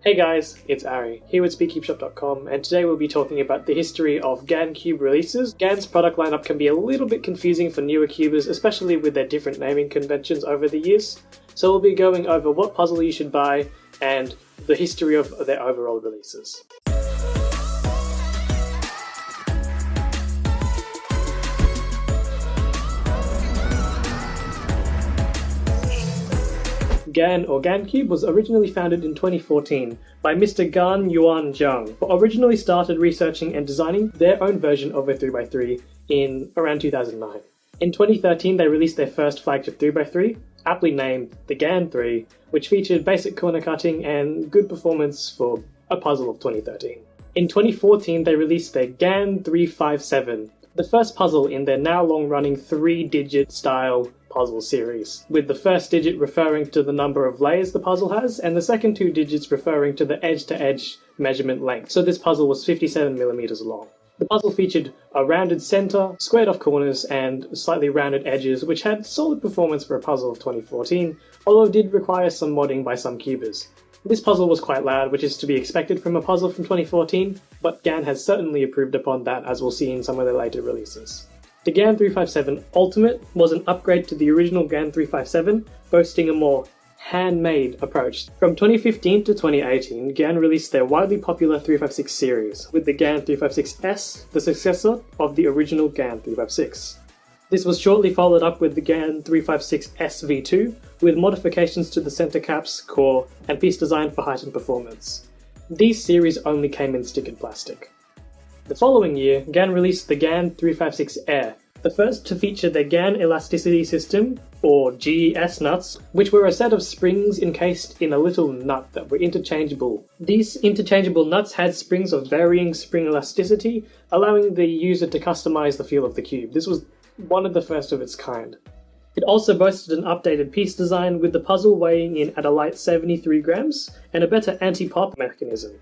Hey guys, it's Ari, here with SpeedCubeShop.com, and today we'll be talking about the history of Gancube releases. GAN's product lineup can be a little bit confusing for newer cubers, especially with their different naming conventions over the years. So we'll be going over what puzzle you should buy and the history of their overall releases. GAN or Gancube was originally founded in 2014 by Mr. Gan Yuan Zhang, who originally started researching and designing their own version of a 3x3 in around 2009. In 2013 they released their first flagship 3x3, aptly named the GAN 3, which featured basic corner cutting and good performance for a puzzle of 2013. In 2014 they released their GAN 357, the first puzzle in their now long-running 3-digit style puzzle series, with the first digit referring to the number of layers the puzzle has, and the second 2 digits referring to the edge-to-edge measurement length, so this puzzle was 57mm long. The puzzle featured a rounded centre, squared off corners, and slightly rounded edges, which had solid performance for a puzzle of 2014, although it did require some modding by some cubers. This puzzle was quite loud, which is to be expected from a puzzle from 2014, but GAN has certainly improved upon that, as we'll see in some of their later releases. The GAN 357 Ultimate was an upgrade to the original GAN 357, boasting a more handmade approach. From 2015 to 2018, GAN released their widely popular 356 series, with the GAN 356S, the successor of the original GAN 356. This was shortly followed up with the GAN 356S V2, with modifications to the center caps, core, and piece design for heightened performance. These series only came in stickered plastic. The following year, GAN released the GAN 356 Air, the first to feature their GAN elasticity system, or GES nuts, which were a set of springs encased in a little nut that were interchangeable. These interchangeable nuts had springs of varying spring elasticity, allowing the user to customize the feel of the cube. This was one of the first of its kind. It also boasted an updated piece design, with the puzzle weighing in at a light 73 grams and a better anti-pop mechanism.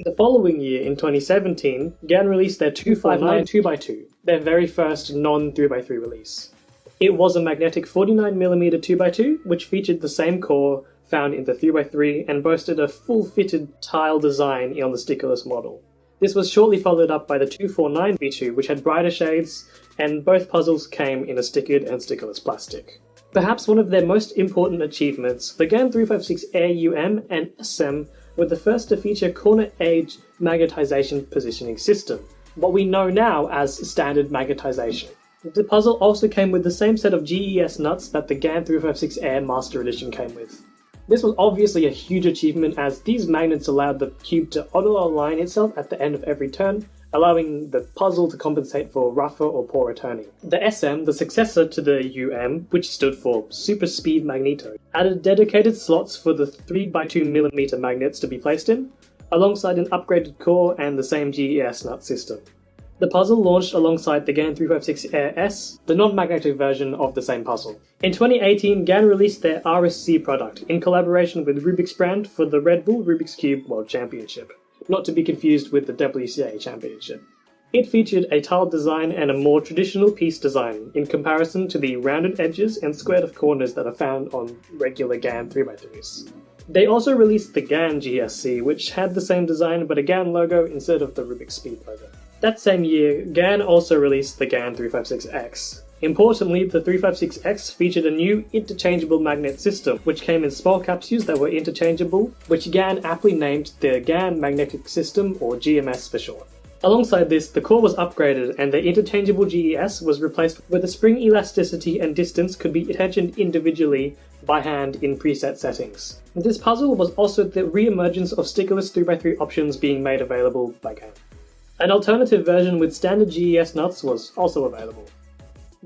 The following year, in 2017, GAN released their 259 2x2, their very first non-3x3 release. It was a magnetic 49mm 2x2, which featured the same core found in the 3x3 and boasted a full-fitted tile design on the stickerless model. This was shortly followed up by the 249 V2, which had brighter shades, and both puzzles came in a stickered and stickerless plastic. Perhaps one of their most important achievements, the GAN 356 Air UM and SM were the first to feature corner edge magnetization positioning system, what we know now as standard magnetization. The puzzle also came with the same set of GES nuts that the GAN 356 Air Master Edition came with. This was obviously a huge achievement, as these magnets allowed the cube to auto-align itself at the end of every turn, allowing the puzzle to compensate for rougher or poorer turning. The SM, the successor to the UM, which stood for Super Speed Magneto, added dedicated slots for the 3x2mm magnets to be placed in, alongside an upgraded core and the same GES nut system. The puzzle launched alongside the GAN 356 Air S, the non-magnetic version of the same puzzle. In 2018, GAN released their RSC product in collaboration with Rubik's brand for the Red Bull Rubik's Cube World Championship, not to be confused with the WCA Championship. It featured a tiled design and a more traditional piece design in comparison to the rounded edges and squared off corners that are found on regular GAN 3x3s. They also released the GAN GSC, which had the same design but a GAN logo instead of the Rubik's Speed logo. That same year, GAN also released the GAN 356X. Importantly, the 356X featured a new interchangeable magnet system, which came in small capsules that were interchangeable, which GAN aptly named the GAN Magnetic System, or GMS for short. Alongside this, the core was upgraded and the interchangeable GES was replaced with the spring elasticity and distance could be tensioned individually by hand in preset settings. This puzzle was also the re-emergence of stickerless 3x3 options being made available by GAN. An alternative version with standard GES nuts was also available.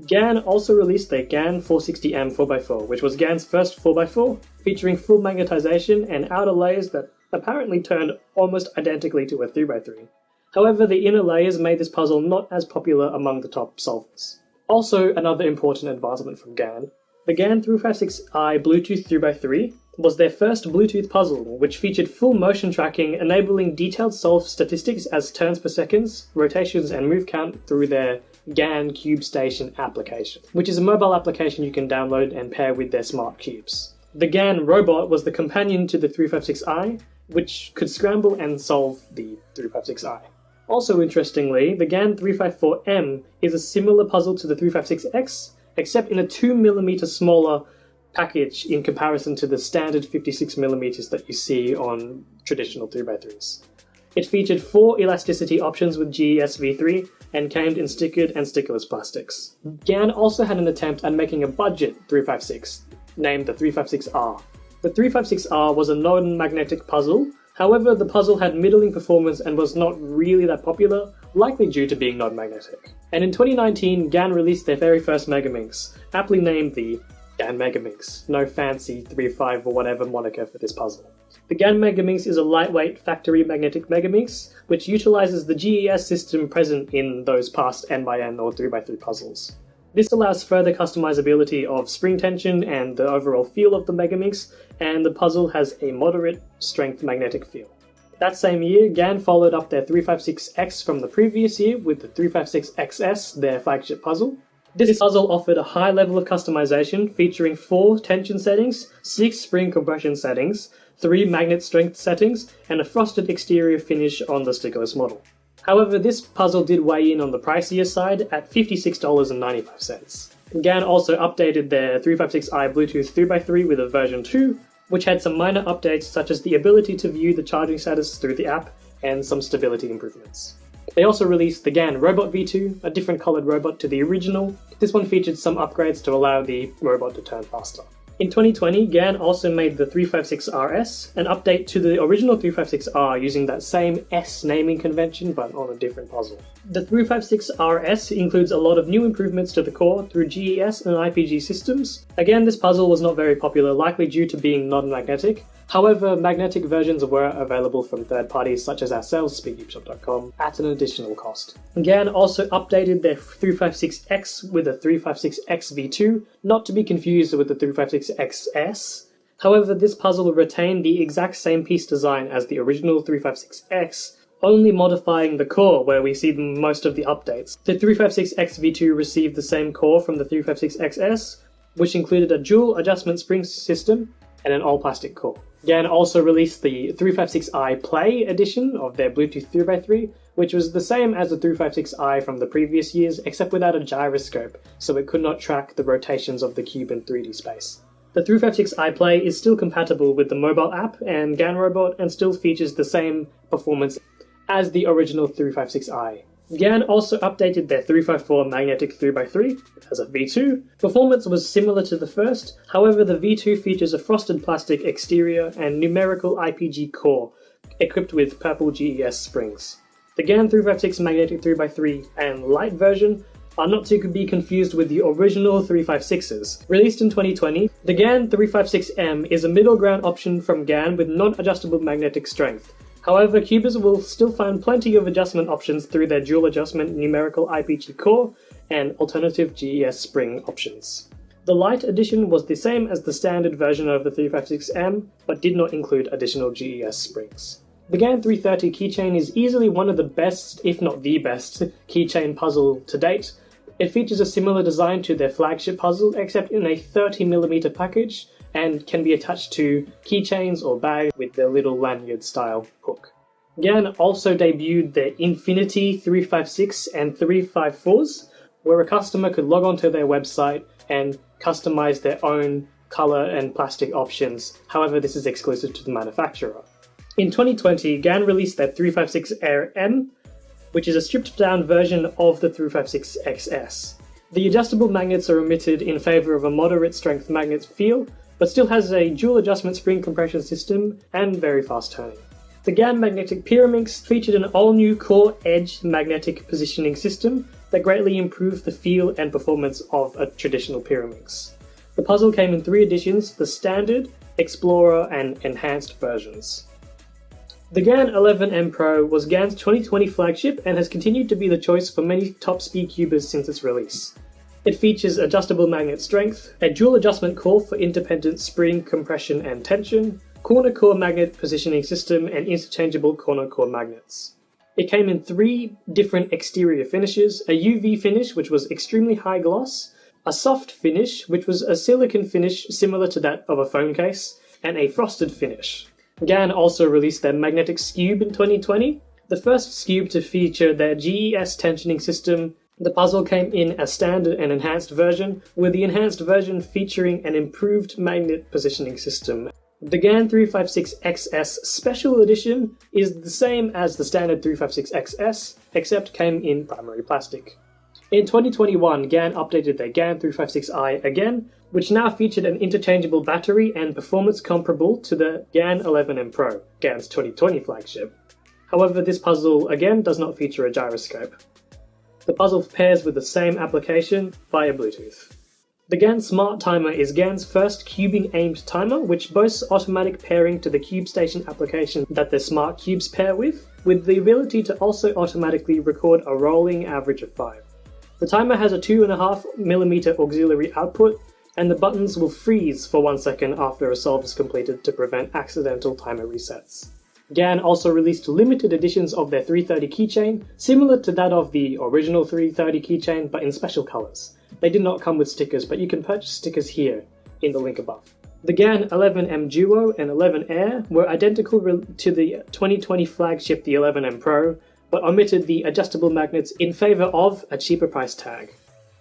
GAN also released their GAN 460M 4x4, which was GAN's first 4x4, featuring full magnetization and outer layers that apparently turned almost identically to a 3x3. However, the inner layers made this puzzle not as popular among the top solvers. Also, another important advancement from GAN, the GAN 356i Bluetooth 3x3 was their first Bluetooth puzzle, which featured full motion tracking, enabling detailed solve statistics as turns per second, rotations, and move count through their GAN Cube Station application, which is a mobile application you can download and pair with their smart cubes. The GAN robot was the companion to the 356i which could scramble and solve the 356i. Also interestingly, the GAN 354M is a similar puzzle to the 356X, except in a 2mm smaller package in comparison to the standard 56mm that you see on traditional 3x3s. It featured 4 elasticity options with GES v3 and came in stickered and stickerless plastics. GAN also had an attempt at making a budget 356, named the 356R. The 356R was a non-magnetic puzzle, however the puzzle had middling performance and was not really that popular, likely due to being non-magnetic. And in 2019, GAN released their very first Megaminx, aptly named the GAN Megaminx, no fancy 3.5 or whatever moniker for this puzzle. The GAN Megaminx is a lightweight factory magnetic Megaminx, which utilizes the GES system present in those past N×N or 3x3 puzzles. This allows further customizability of spring tension and the overall feel of the Megaminx, and the puzzle has a moderate strength magnetic feel. That same year, GAN followed up their 356X from the previous year with the 356XS, their flagship puzzle. This puzzle offered a high level of customization, featuring 4 tension settings, 6 spring compression settings, 3 magnet strength settings, and a frosted exterior finish on the stickerless model. However, this puzzle did weigh in on the pricier side at $56.95. GAN also updated their 356i Bluetooth 3x3 with a version 2, which had some minor updates such as the ability to view the charging status through the app and some stability improvements. They also released the GAN Robot V2, a different coloured robot to the original. This one featured some upgrades to allow the robot to turn faster. In 2020, GAN also made the 356RS, an update to the original 356R using that same S naming convention but on a different puzzle. The 356RS includes a lot of new improvements to the core through GES and IPG systems. Again, this puzzle was not very popular, likely due to being non-magnetic. However, magnetic versions were available from third parties such as ourselves, speakeupshop.com, at an additional cost. GAN also updated their 356X with a 356X V2, not to be confused with the 356XS. However, this puzzle retained the exact same piece design as the original 356X, only modifying the core where we see most of the updates. The 356X V2 received the same core from the 356XS, which included a dual adjustment spring system and an all-plastic core. GAN also released the 356i Play edition of their Bluetooth 3x3, which was the same as the 356i from the previous years, except without a gyroscope, so it could not track the rotations of the cube in 3D space. The 356i Play is still compatible with the mobile app and GAN robot and still features the same performance as the original 356i. GAN also updated their 354 magnetic 3x3 as a V2. Performance was similar to the first, however the V2 features a frosted plastic exterior and numerical IPG core, equipped with purple GES springs. The GAN 356 magnetic 3x3 and light version are not to be confused with the original 356s. Released in 2020, the GAN 356M is a middle ground option from GAN with non-adjustable magnetic strength. However, cubers will still find plenty of adjustment options through their dual adjustment numerical IPG core and alternative GES spring options. The Lite edition was the same as the standard version of the 356M, but did not include additional GES springs. The GAN 330 keychain is easily one of the best, if not the best, keychain puzzle to date. It features a similar design to their flagship puzzle, except in a 30mm package, and can be attached to keychains or bags with their little lanyard-style hook. GAN also debuted their Infinity 356 and 354s, where a customer could log onto their website and customize their own color and plastic options. However, this is exclusive to the manufacturer. In 2020, GAN released their 356 Air M, which is a stripped-down version of the 356XS. The adjustable magnets are omitted in favor of a moderate-strength magnet feel, but still has a dual adjustment spring compression system and very fast turning. The GAN Magnetic Pyraminx featured an all-new core edge magnetic positioning system that greatly improved the feel and performance of a traditional Pyraminx. The puzzle came in 3 editions, the Standard, Explorer, and Enhanced versions. The GAN 11M Pro was GAN's 2020 flagship and has continued to be the choice for many top speed cubers since its release. It features adjustable magnet strength, a dual adjustment core for independent spring compression and tension, corner core magnet positioning system, and interchangeable corner core magnets. It came in 3 different exterior finishes, a UV finish which was extremely high gloss, a soft finish which was a silicone finish similar to that of a phone case, and a frosted finish. GAN also released their magnetic Scube in 2020, the first Scube to feature their GES tensioning system. The puzzle came in a standard and enhanced version, with the enhanced version featuring an improved magnet positioning system. The GAN 356XS Special Edition is the same as the standard 356XS, except came in primary plastic. In 2021, GAN updated their GAN 356i again, which now featured an interchangeable battery and performance comparable to the GAN 11M Pro, GAN's 2020 flagship. However, this puzzle again does not feature a gyroscope. The puzzle pairs with the same application via Bluetooth. The GAN Smart Timer is GAN's first cubing-aimed timer, which boasts automatic pairing to the CubeStation application that their smart cubes pair with the ability to also automatically record a rolling average of 5. The timer has a 2.5mm auxiliary output, and the buttons will freeze for 1 second after a solve is completed to prevent accidental timer resets. GAN also released limited editions of their 330 keychain, similar to that of the original 330 keychain but in special colours. They did not come with stickers, but you can purchase stickers here in the link above. The GAN 11M Duo and 11 Air were identical to the 2020 flagship, the 11M Pro, but omitted the adjustable magnets in favour of a cheaper price tag.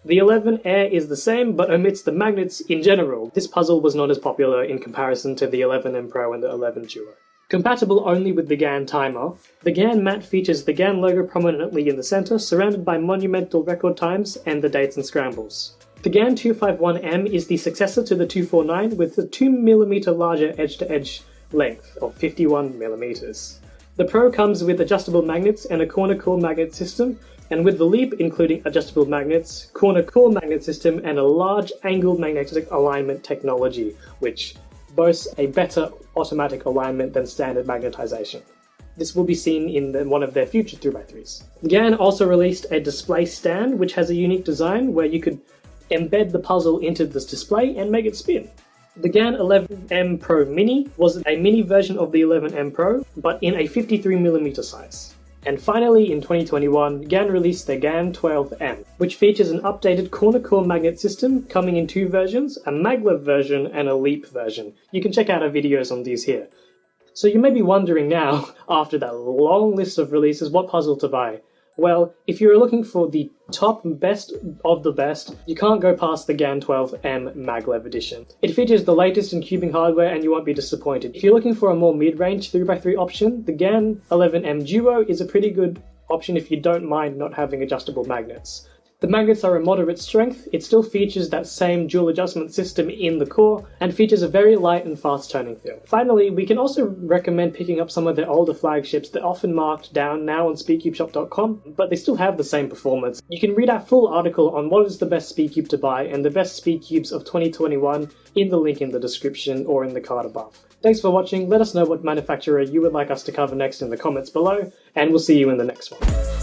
The 11 Air is the same, but omits the magnets in general. This puzzle was not as popular in comparison to the 11M Pro and the 11 Duo. Compatible only with the GAN timer, the GAN mat features the GAN logo prominently in the centre, surrounded by monumental record times and the dates and scrambles. The GAN 251M is the successor to the 249 with a 2mm larger edge-to-edge length of 51mm. The Pro comes with adjustable magnets and a corner core magnet system, and with the Leap including adjustable magnets, corner core magnet system, and a large angle magnetic alignment technology, which boasts a better automatic alignment than standard magnetization. This will be seen in one of their future 3x3s. GAN also released a display stand, which has a unique design where you could embed the puzzle into this display and make it spin. The GAN 11M Pro Mini was a mini version of the 11M Pro, but in a 53mm size. And finally, in 2021, GAN released their GAN 12M, which features an updated corner core magnet system coming in 2 versions, a maglev version and a Leap version. You can check out our videos on these here. So you may be wondering now, after that long list of releases, what puzzle to buy. Well, if you're looking for the top best of the best, you can't go past the GAN 12M maglev edition. It features the latest in cubing hardware and you won't be disappointed. If you're looking for a more mid-range 3x3 option, the GAN 11M Duo is a pretty good option if you don't mind not having adjustable magnets. The magnets are a moderate strength, it still features that same dual adjustment system in the core, and features a very light and fast turning feel. Finally, we can also recommend picking up some of their older flagships that are often marked down now on speedcubeshop.com, but they still have the same performance. You can read our full article on what is the best speedcube to buy and the best speedcubes of 2021 in the link in the description or in the card above. Thanks for watching, let us know what manufacturer you would like us to cover next in the comments below, and we'll see you in the next one.